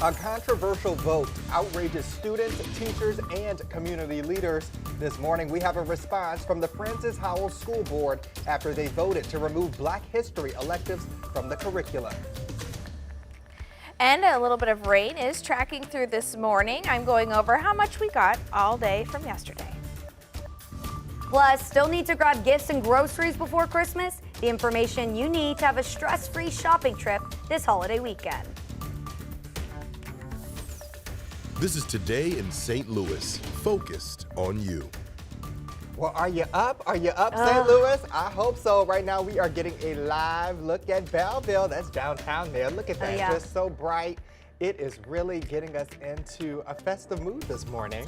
A controversial vote outrages students, teachers, and community leaders. This morning, we have a response from the Francis Howell School Board after they voted to remove Black History electives from the curriculum. And a little bit of rain is tracking through this morning. I'm going over how much we got all day from yesterday. Plus, still need to grab gifts and groceries before Christmas? The information you need to have a stress-free shopping trip this holiday weekend. This is Today in St. Louis, focused on you. Well, are you up? Are you up, St. Louis? I hope so. Right now, we are getting a live look at Belleville. That's downtown there. Look at that, just so bright. It is really getting us into a festive mood this morning.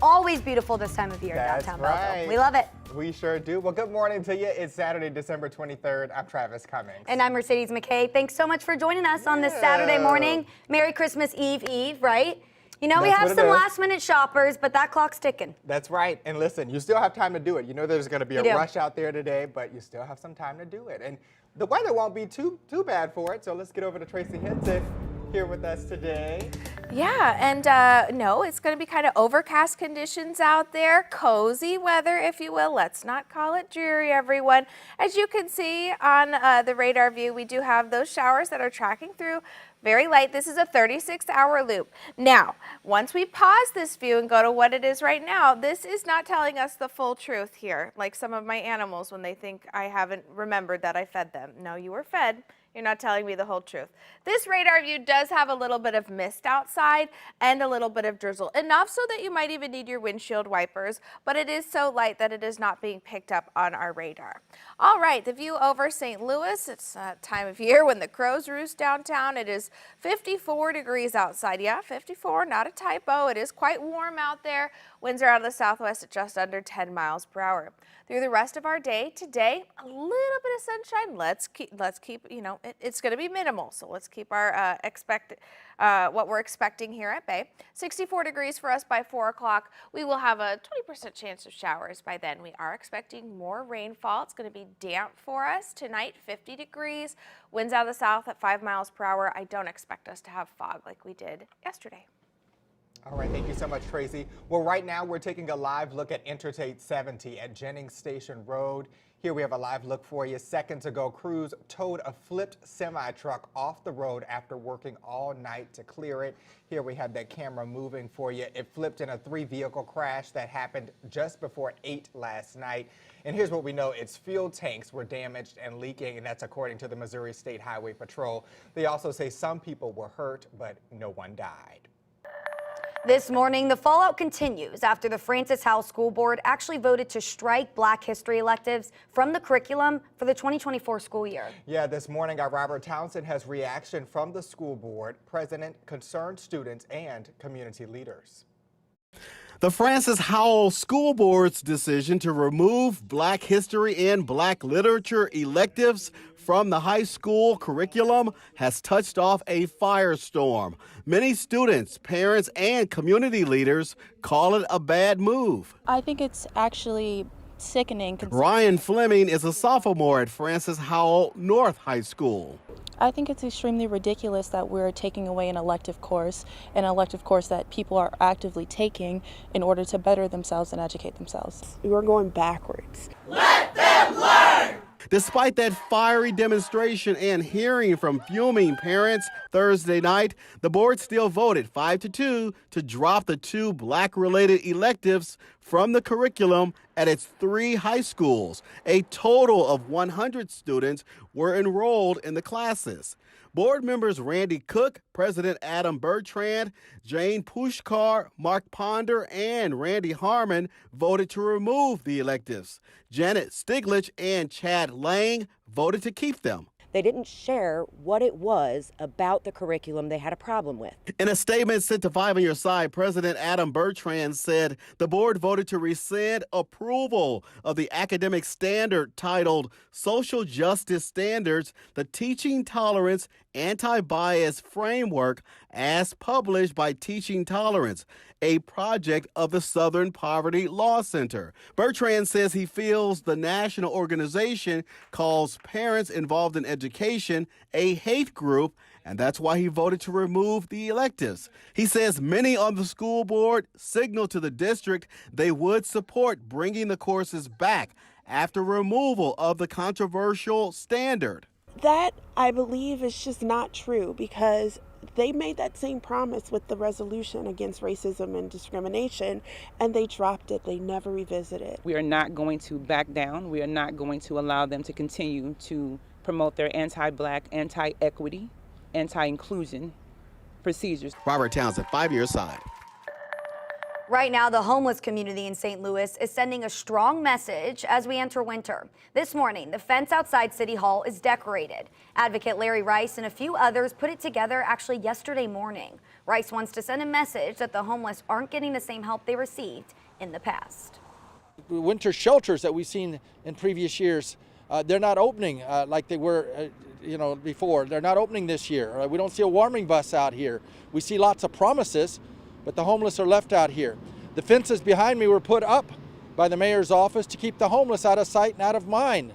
Always beautiful this time of year downtown Belleville. We love it. We sure do. Well, good morning to you. It's Saturday, December 23rd. I'm Travis Cummings. And I'm Mercedes McKay. Thanks so much for joining us on this Saturday morning. Merry Christmas Eve, right? You know, we have some last-minute shoppers, but that clock's ticking. That's right. And listen, you still have time to do it. You know there's going to be a rush out there today, but you still have some time to do it. And the weather won't be too bad for it, so let's get over to Tracy Henson here with us today. Yeah, and no, it's going to be kind of overcast conditions out there, cozy weather, if you will. Let's not call it dreary, everyone. As you can see on the radar view, we do have those showers that are tracking through very light. This is a 36-hour loop. Now, once we pause this view and go to what it is right now, this is not telling us the full truth here, like some of my animals when they think I haven't remembered that I fed them. No, you were fed. You're not telling me the whole truth. This radar view does have a little bit of mist outside and a little bit of drizzle, enough so that you might even need your windshield wipers, but it is so light that it is not being picked up on our radar. All right, the view over St. Louis, it's that time of year when the crows roost downtown. It is 54 degrees outside. Yeah, 54, not a typo. It is quite warm out there. Winds are out of the southwest at just under 10 miles per hour. Through the rest of our day today, a little bit of sunshine. Let's keep, you know, it's going to be minimal, so let's keep our what we're expecting here at bay. 64 degrees for us by 4 o'clock. We will have a 20% chance of showers by then. We are expecting more rainfall. It's going to be damp for us tonight, 50 degrees. Winds out of the south at 5 miles per hour. I don't expect us to have fog like we did yesterday. All right, thank you so much, Tracy. Well, right now we're taking a live look at Interstate 70 at Jennings Station Road. Here we have a live look for you. Seconds ago, crews towed a flipped semi-truck off the road after working all night to clear it. Here we have that camera moving for you. It flipped in a 3-vehicle crash that happened just before 8 last night. And here's what we know. Its fuel tanks were damaged and leaking, and that's according to the Missouri State Highway Patrol. They also say some people were hurt, but no one died. This morning, the fallout continues after the Francis Howell School Board actually voted to strike Black History electives from the curriculum for the 2024 school year. Yeah, this morning, our Robert Townsend has reaction from the school board, president, concerned students, and community leaders. The Francis Howell School Board's decision to remove Black History and Black Literature electives from the high school curriculum has touched off a firestorm. Many students, parents, and community leaders call it a bad move. I think it's actually sickening. Ryan Fleming is a sophomore at Francis Howell North High School. I think it's extremely ridiculous that we're taking away an elective course that people are actively taking in order to better themselves and educate themselves. We're going backwards. Let them learn! Despite that fiery demonstration and hearing from fuming parents Thursday night, the board still voted 5-2 to drop the 2 Black-related electives from the curriculum at its 3 high schools. A total of 100 students were enrolled in the classes. Board members Randy Cook, President Adam Bertrand, Jane Pushkar, Mark Ponder, and Randy Harmon voted to remove the electives. Janet Stiglich and Chad Lang voted to keep them. They didn't share what it was about the curriculum they had a problem with. In a statement sent to 5 on Your Side, President Adam Bertrand said the board voted to rescind approval of the academic standard titled Social Justice Standards, the Teaching Tolerance Anti-Bias Framework as published by Teaching Tolerance, a project of the Southern Poverty Law Center. Bertrand says he feels the national organization calls parents involved in education a hate group and that's why he voted to remove the electives. He says many on the school board signaled to the district they would support bringing the courses back after removal of the controversial standard. That, I believe, is just not true because they made that same promise with the resolution against racism and discrimination, and they dropped it. They never revisited it. We are not going to back down. We are not going to allow them to continue to promote their anti-Black, anti-equity, anti-inclusion procedures. Robert Townsend, 5 Year Side. Right now, the homeless community in St. Louis is sending a strong message as we enter winter. This morning, the fence outside City Hall is decorated. Advocate Larry Rice and a few others put it together actually yesterday morning. Rice wants to send a message that the homeless aren't getting the same help they received in the past. Winter shelters that we've seen in previous years, they're not opening like they were before. They're not opening this year. We don't see a warming bus out here. We see lots of promises, but the homeless are left out here. The fences behind me were put up by the mayor's office to keep the homeless out of sight and out of mind.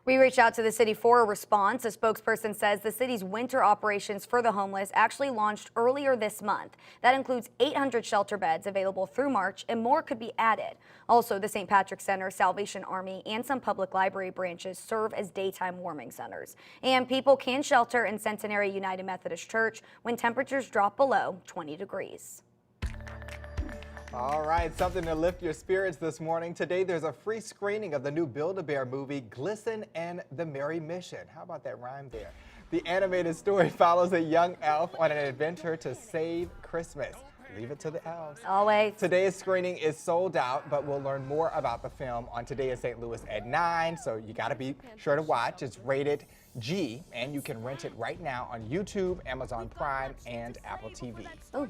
We reached out to the city for a response. A spokesperson says the city's winter operations for the homeless actually launched earlier this month. That includes 800 shelter beds available through March, and more could be added. Also, the St. Patrick Center, Salvation Army, and some public library branches serve as daytime warming centers. And people can shelter in Centenary United Methodist Church when temperatures drop below 20 degrees. All right, something to lift your spirits this morning. Today, there's a free screening of the new Build-A-Bear movie, Glisten and the Merry Mission. How about that rhyme there? The animated story follows a young elf on an adventure to save Christmas. Leave it to the elves. Always. Today's screening is sold out, but we'll learn more about the film on Today in St. Louis at 9, so you got to be sure to watch. It's rated G, and you can rent it right now on YouTube, Amazon Prime, and Apple TV. Ooh.